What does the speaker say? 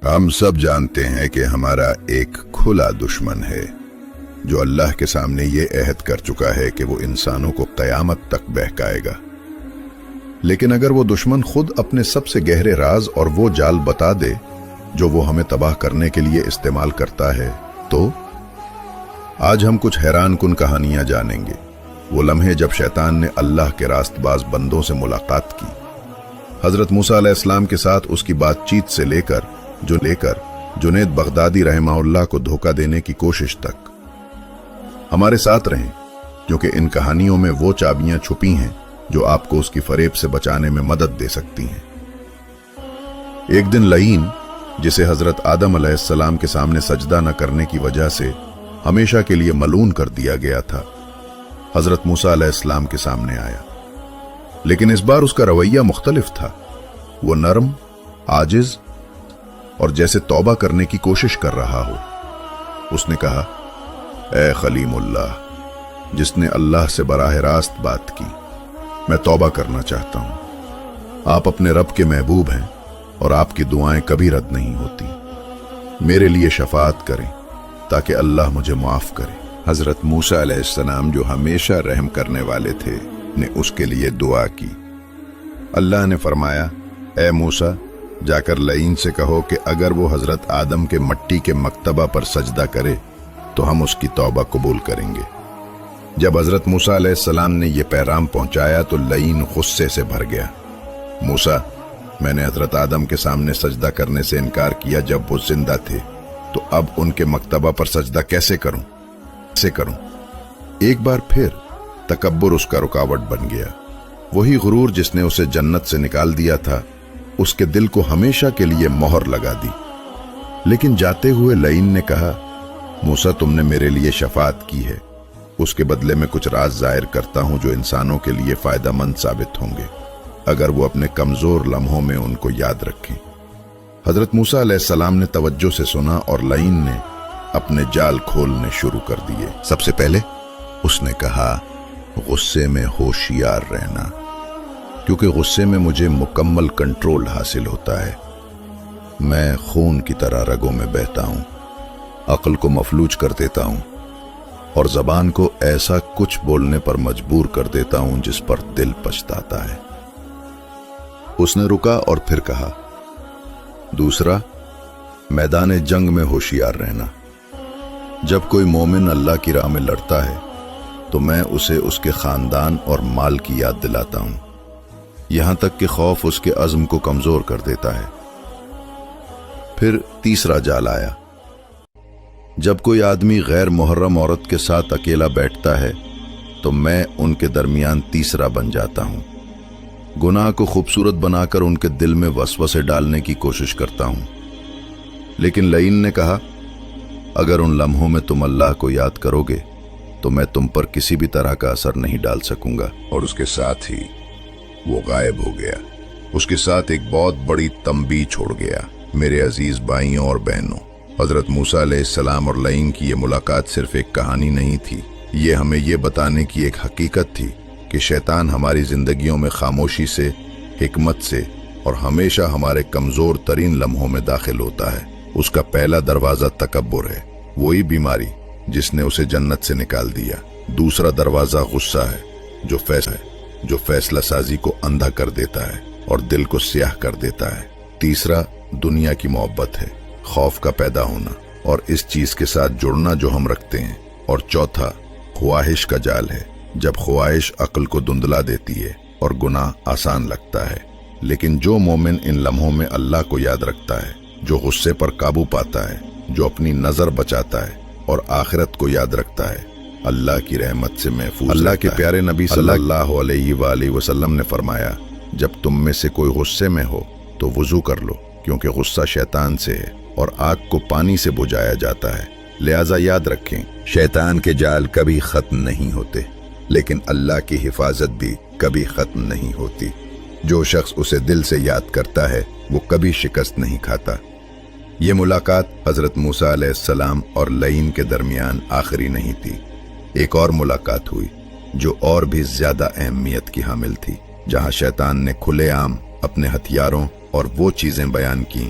ہم سب جانتے ہیں کہ ہمارا ایک کھلا دشمن ہے جو اللہ کے سامنے یہ عہد کر چکا ہے کہ وہ انسانوں کو قیامت تک بہکائے گا۔ لیکن اگر وہ دشمن خود اپنے سب سے گہرے راز اور وہ جال بتا دے جو وہ ہمیں تباہ کرنے کے لیے استعمال کرتا ہے تو آج ہم کچھ حیران کن کہانیاں جانیں گے۔ وہ لمحے جب شیطان نے اللہ کے راست باز بندوں سے ملاقات کی، حضرت موسیٰ علیہ السلام کے ساتھ اس کی بات چیت سے لے کر جنید بغدادی رحمہ اللہ کو دھوکہ دینے کی کوشش تک۔ ہمارے ساتھ رہیں کیونکہ ان کہانیوں میں وہ چابیاں چھپی ہیں جو آپ کو اس کی فریب سے بچانے میں مدد دے سکتی ہیں۔ ایک دن لعین، جسے حضرت آدم علیہ السلام کے سامنے سجدہ نہ کرنے کی وجہ سے ہمیشہ کے لیے ملعون کر دیا گیا تھا، حضرت موسیٰ علیہ السلام کے سامنے آیا۔ لیکن اس بار اس کا رویہ مختلف تھا۔ وہ نرم، عاجز اور جیسے توبہ کرنے کی کوشش کر رہا ہو۔ اس نے کہا، اے خلیم اللہ، جس نے اللہ سے براہ راست بات کی، میں توبہ کرنا چاہتا ہوں۔ آپ اپنے رب کے محبوب ہیں اور آپ کی دعائیں کبھی رد نہیں ہوتی۔ میرے لیے شفاعت کریں تاکہ اللہ مجھے معاف کرے۔ حضرت موسیٰ علیہ السلام، جو ہمیشہ رحم کرنے والے تھے، نے اس کے لیے دعا کی۔ اللہ نے فرمایا، اے موسیٰ، جا کر لعین سے کہو کہ اگر وہ حضرت آدم کے مٹی کے مکتبہ پر سجدہ کرے تو ہم اس کی توبہ قبول کریں گے۔ جب حضرت موسیٰ علیہ السلام نے یہ پیغام پہنچایا تو لعین غصے سے بھر گیا۔ موسیٰ، میں نے حضرت آدم کے سامنے سجدہ کرنے سے انکار کیا جب وہ زندہ تھے، تو اب ان کے مکتبہ پر سجدہ کیسے کروں؟ ایک بار پھر تکبر اس کا رکاوٹ بن گیا۔ وہی غرور جس نے اسے جنت سے نکال دیا تھا، اس کے دل کو ہمیشہ کے لیے مہر لگا دی۔ لیکن جاتے ہوئے لعین نے کہا، موسیٰ، تم نے میرے لیے شفاعت کی ہے، اس کے بدلے میں کچھ راز ظاہر کرتا ہوں جو انسانوں کے لیے فائدہ مند ثابت ہوں گے اگر وہ اپنے کمزور لمحوں میں ان کو یاد رکھیں۔ حضرت موسیٰ علیہ السلام نے توجہ سے سنا اور لعین نے اپنے جال کھولنے شروع کر دیے۔ سب سے پہلے اس نے کہا، غصے میں ہوشیار رہنا، کیونکہ غصے میں مجھے مکمل کنٹرول حاصل ہوتا ہے۔ میں خون کی طرح رگوں میں بہتا ہوں، عقل کو مفلوج کر دیتا ہوں اور زبان کو ایسا کچھ بولنے پر مجبور کر دیتا ہوں جس پر دل پچھتاتا ہے۔ اس نے رکا اور پھر کہا، دوسرا، میدان جنگ میں ہوشیار رہنا۔ جب کوئی مومن اللہ کی راہ میں لڑتا ہے تو میں اسے اس کے خاندان اور مال کی یاد دلاتا ہوں، یہاں تک کہ خوف اس کے عزم کو کمزور کر دیتا ہے۔ پھر تیسرا جال آیا۔ جب کوئی آدمی غیر محرم عورت کے ساتھ اکیلا بیٹھتا ہے تو میں ان کے درمیان تیسرا بن جاتا ہوں، گناہ کو خوبصورت بنا کر ان کے دل میں وسوسے ڈالنے کی کوشش کرتا ہوں۔ لیکن لعین نے کہا، اگر ان لمحوں میں تم اللہ کو یاد کرو گے تو میں تم پر کسی بھی طرح کا اثر نہیں ڈال سکوں گا۔ اور اس کے ساتھ ہی وہ غائب ہو گیا۔ اس کے ساتھ ایک بہت بڑی تنبیہ چھوڑ گیا۔ میرے عزیز بھائیوں اور بہنوں، حضرت موسیٰ علیہ السلام اور لعین کی یہ ملاقات صرف ایک کہانی نہیں تھی، یہ ہمیں یہ بتانے کی ایک حقیقت تھی کہ شیطان ہماری زندگیوں میں خاموشی سے، حکمت سے اور ہمیشہ ہمارے کمزور ترین لمحوں میں داخل ہوتا ہے۔ اس کا پہلا دروازہ تکبر ہے، وہی بیماری جس نے اسے جنت سے نکال دیا۔ دوسرا دروازہ غصہ ہے جو فیصلہ سازی کو اندھا کر دیتا ہے اور دل کو سیاہ کر دیتا ہے۔ تیسرا دنیا کی محبت ہے، خوف کا پیدا ہونا اور اس چیز کے ساتھ جڑنا جو ہم رکھتے ہیں۔ اور چوتھا خواہش کا جال ہے، جب خواہش عقل کو دھندلا دیتی ہے اور گناہ آسان لگتا ہے۔ لیکن جو مومن ان لمحوں میں اللہ کو یاد رکھتا ہے، جو غصے پر قابو پاتا ہے، جو اپنی نظر بچاتا ہے اور آخرت کو یاد رکھتا ہے، اللہ کی رحمت سے محفوظ رہتا ہے۔ اللہ کے پیارے نبی صلی اللہ علیہ وآلہ وسلم نے فرمایا، جب تم میں سے کوئی غصے میں ہو تو وضو کر لو، کیونکہ غصہ شیطان سے ہے اور آگ کو پانی سے بجھایا جاتا ہے۔ لہٰذا یاد رکھیں، شیطان کے جال کبھی ختم نہیں ہوتے، لیکن اللہ کی حفاظت بھی کبھی ختم نہیں ہوتی۔ جو شخص اسے دل سے یاد کرتا ہے وہ کبھی شکست نہیں کھاتا۔ یہ ملاقات حضرت موسیٰ علیہ السلام اور لعین کے درمیان آخری نہیں تھی۔ ایک اور ملاقات ہوئی جو اور بھی زیادہ اہمیت کی حامل تھی، جہاں شیطان نے کھلے عام اپنے ہتھیاروں اور وہ چیزیں بیان کی